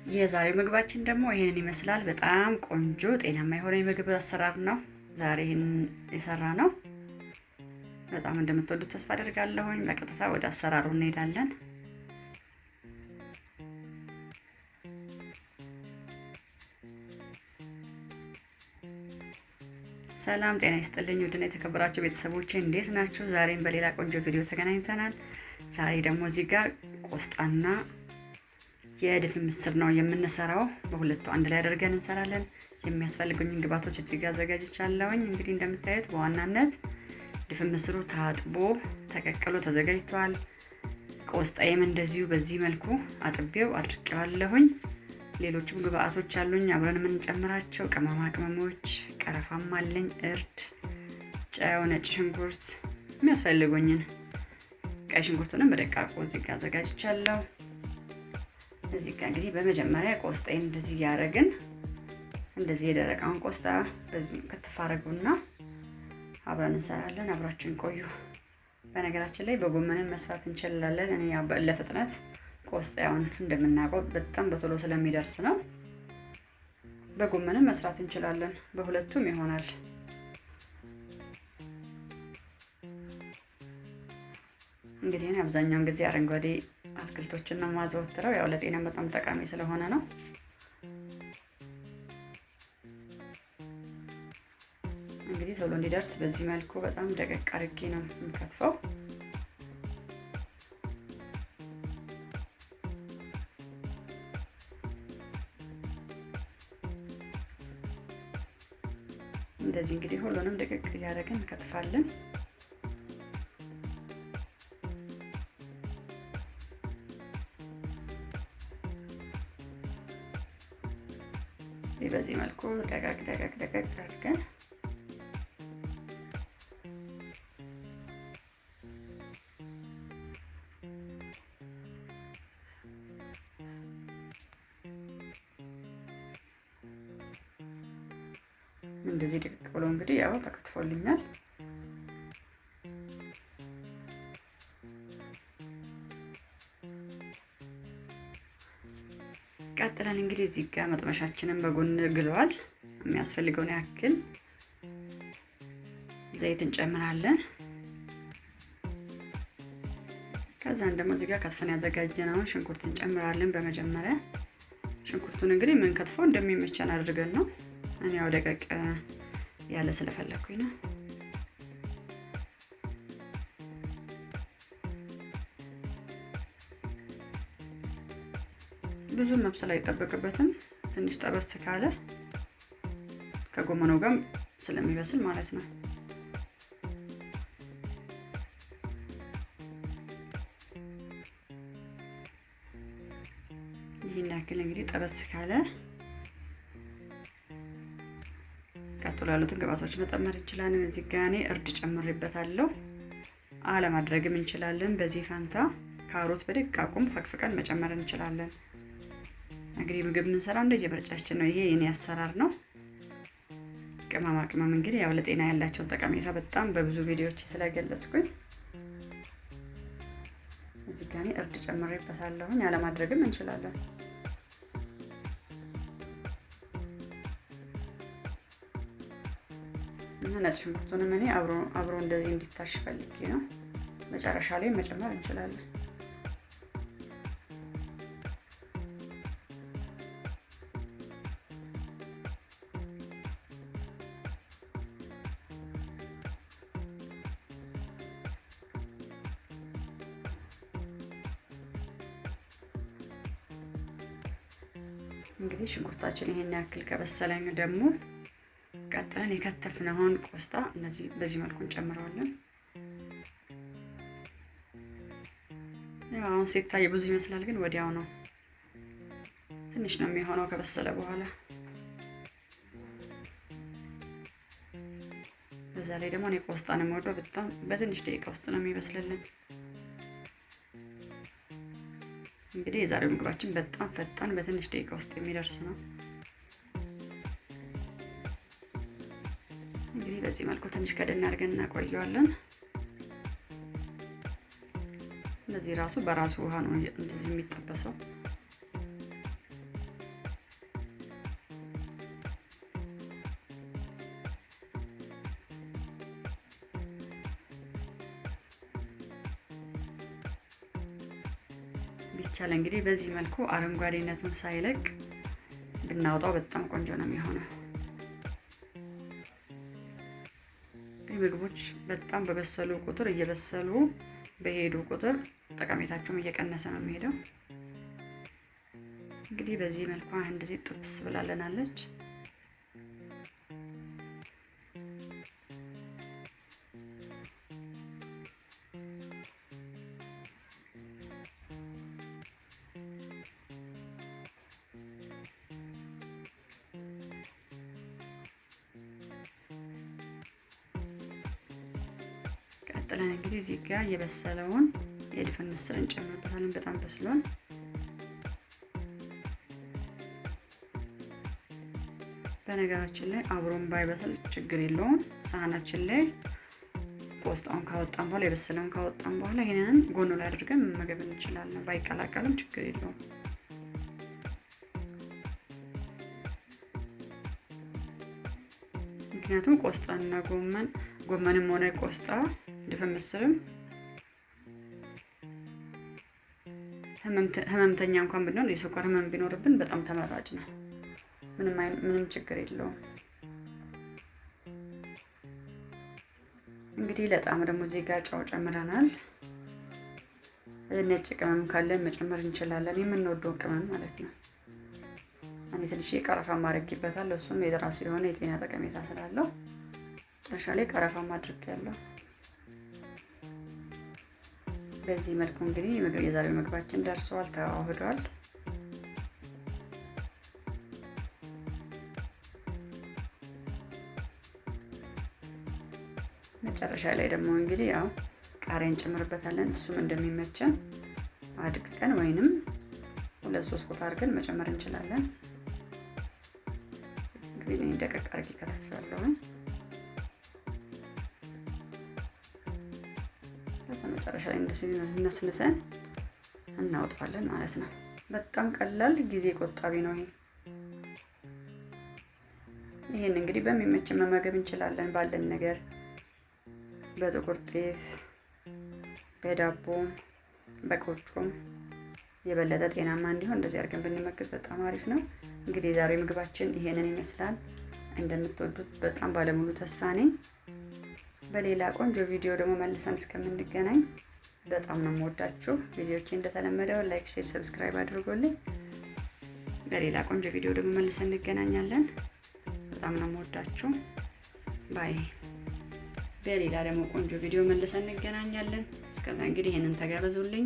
የዛሬ ምግባችን ደግሞ ይሄንን ይመስላል። በጣም ቆንጆ ጤናማ የሆነ የምግብ አሰራር ነው ዛሬ የሰራ ነው። በጣም እንደምትወዱት ተስፋ አደርጋለሁኝ። በቀጥታ ወደ አሰራሩ እንሄዳለን። ሰላም ጤና ይስጥልኝ ውድና የተከበራችሁ ቤተሰቦቼ እንዴት ናችሁ? ዛሬም በሌላ ቆንጆ ቪዲዮ ተገናኝተናል። ዛሬ ደግሞ እዚህ ጋር ቆስጣና የድፍን ምስር ነው የምንሰራው። በሁለቱ አንድ ላይ አድርገን እንሰራለን። የሚያስፈልጉኝን ግብአቶች እዚህ ጋር አዘጋጅቻለሁኝ። እንግዲህ እንደምታዩት በዋናነት ድፍን ምስሩ ታጥቦ ተቀቅሎ ተዘጋጅቷል። ቆስጣዬም እንደዚሁ በዚህ መልኩ አጥቤው አድርቄዋለሁኝ። ሌሎችም ግብአቶች አሉኝ አብረን የምንጨምራቸው ቅመማ ቅመሞች፣ ቀረፋም አለኝ፣ እርድ፣ ጨው፣ ነጭ ሽንኩርት የሚያስፈልጉኝን ቀይ ሽንኩርቱንም በደቃቁ እዚህ ጋር አዘጋጅቻለሁ። እዚህ ጋር እንግዲህ በመጀመሪያ ቆስጣዬን እንደዚህ ያደረግን እንደዚህ የደረቀውን ቆስጣ በዚህ ክትፍ አድርጉና አብረን እንሰራለን። አብራችሁን ቆዩ። በነገራችን ላይ በጎመንን መስራት እንችላለን። እኔ ለፍጥነት ቆስጣውን እንደምናውቀው በጣም በቶሎ ስለሚደርስ ነው። በጎመንም መስራት እንችላለን። በሁለቱም ይሆናል። እንግዲህ እኔ አብዛኛውን ጊዜ አረንጓዴ አትክልቶችን ነው ማዘወትረው፣ ያው ለጤና በጣም ጠቃሚ ስለሆነ ነው። እንግዲህ ቶሎ እንዲደርስ በዚህ መልኩ በጣም ደቀቅ አድርጌ ነው የምከትፈው። እንደዚህ እንግዲህ ሁሉንም ደቀቅ እያደረግን እንከትፋለን። በዚህ መልኩ ደቀቅ አድርገን እንደዚህ ደቀቅ ብሎ እንግዲህ ያው ተከትፎልኛል። ቀጥለን እንግዲህ እዚህ ጋር መጥበሻችንን በጎን ግሏል። የሚያስፈልገውን ያክል ዘይት እንጨምራለን። ከዛን ደግሞ እዚህ ጋር ከትፈን ያዘጋጀነውን ሽንኩርት እንጨምራለን። በመጀመሪያ ሽንኩርቱን እንግዲህ ምን ከትፎ እንደሚመቸን አድርገን ነው። እኔ ያው ደቀቅ ያለ ስለፈለኩኝ ነው። ብዙ መብሰል አይጠበቅበትም። ትንሽ ጠበስ ካለ ከጎመኑ ጋር ስለሚበስል ማለት ነው። ይሄን ያክል እንግዲህ ጠበስ ካለ ቀጥሎ ያሉትን ግብአቶች መጨመር እንችላለን። እዚህ ጋር እኔ እርድ ጨምሬበታለሁ። አለማድረግም እንችላለን። በዚህ ፋንታ ካሮት በደቃቁም ፈቅፍቀን መጨመር እንችላለን። እንግዲህ ምግብ የምንሰራው እንደየምርጫችን ነው። ይሄ የኔ አሰራር ነው። ቅመማ ቅመም እንግዲህ ያው ለጤና ያላቸውን ጠቀሜታ በጣም በብዙ ቪዲዮዎች ስለገለጽኩኝ እዚህ ጋር እኔ እርድ ጨምሬበታለሁ። አለማድረግም እንችላለን። ነጭ ሽንኩርቱንም እኔ አብሮ እንደዚህ እንዲታሽ ፈልጌ ነው። መጨረሻ ላይ መጨመር እንችላለን። እንግዲህ ሽንኩርታችን ይሄን ያክል ከበሰለኝ ደግሞ ቀጥለን የከተፍነውን ቆስጣ እነዚህ በዚህ መልኩ እንጨምረዋለን። ያው አሁን ሲታይ ብዙ ይመስላል፣ ግን ወዲያው ነው ትንሽ ነው የሚሆነው ከበሰለ በኋላ። በዛ ላይ ደግሞ እኔ ቆስጣ ነው የምወደው። በጣም በትንሽ ደቂቃ ውስጥ ነው የሚበስልልን። እንግዲህ የዛሬው ምግባችን በጣም ፈጣን በትንሽ ደቂቃ ውስጥ የሚደርስ ነው። እንግዲህ በዚህ መልኩ ትንሽ ከደን አድርገን እናቆየዋለን። እንደዚህ ራሱ በራሱ ውሃ ነው እንደዚህ የሚጠበሰው። ከተቻለ እንግዲህ በዚህ መልኩ አረንጓዴነቱን ሳይለቅ ብናወጣው በጣም ቆንጆ ነው የሚሆነው። ምግቦች በጣም በበሰሉ ቁጥር እየበሰሉ በሄዱ ቁጥር ጠቀሜታቸውም እየቀነሰ ነው የሚሄደው። እንግዲህ በዚህ መልኩ እንደዚህ ጥብስ ብላለናለች። ቀጥለን እንግዲህ እዚህ ጋር የበሰለውን የድፍን ምስር እንጨምርበታለን። በጣም በስሏል። በነገራችን ላይ አብሮን ባይበስል ችግር የለውም። ሳህናችን ላይ ቆስጣውን ካወጣን በኋላ የበሰለውን ካወጣን በኋላ ይሄንን ጎኑ ላይ አድርገን መመገብ እንችላለን። ባይቀላቀልም ችግር የለውም። ምክንያቱም ቆስጣና ጎመንም ሆነ ቆስጣ ድፍን ምስርም ህመምተኛ እንኳን ብንሆን የስኳር ህመም ቢኖርብን በጣም ተመራጭ ነው። ምንም ችግር የለውም። እንግዲህ ለጣም ደግሞ እዚህ ጋር ጨው ጨምረናል። ነጭ ቅመም ካለን መጨመር እንችላለን፣ የምንወደው ቅመም ማለት ነው። እኔ ትንሽ ቀረፋ ማድረግበታለሁ። እሱም የራሱ የሆነ የጤና ጠቀሜታ ስላለው መጨረሻ ላይ ቀረፋ ማድረግያለሁ። በዚህ መልኩ እንግዲህ የዛሬው ምግባችን ደርሷል፣ ተዋህዷል። መጨረሻ ላይ ደግሞ እንግዲህ ያው ቃሪያ እንጨምርበታለን። እሱም እንደሚመቸን አድቅቀን ወይንም 2-3 ቦታ አድርገን መጨመር እንችላለን። እንግዲህ እኔ ደቀቅ አድርጌ ከተፍያለሁ። መጨረሻ ላይ እንደዚህ ነስንሰን እናወጣለን ማለት ነው። በጣም ቀላል ጊዜ ቆጣቢ ነው ይሄ። ይሄን እንግዲህ በሚመችን መመገብ እንችላለን ባለን ነገር፣ በጥቁር ጤፍ፣ በዳቦ፣ በቆጮም የበለጠ ጤናማ እንዲሆን እንደዚህ አድርገን ብንመገብ በጣም አሪፍ ነው። እንግዲህ የዛሬው ምግባችን ይሄንን ይመስላል። እንደምትወዱት በጣም ባለሙሉ ተስፋ ነኝ። በሌላ ቆንጆ ቪዲዮ ደግሞ መልሰን እስከምንገናኝ በጣም ነው የምወዳችሁ። ቪዲዮቼ እንደተለመደው ላይክ፣ ሼር፣ ሰብስክራይብ አድርጉልኝ። በሌላ ቆንጆ ቪዲዮ ደግሞ መልሰን እንገናኛለን። በጣም ነው የምወዳችሁ። ባይ። በሌላ ደግሞ ቆንጆ ቪዲዮ መልሰን እንገናኛለን። እስከዛ እንግዲህ ይሄንን ተጋበዙልኝ።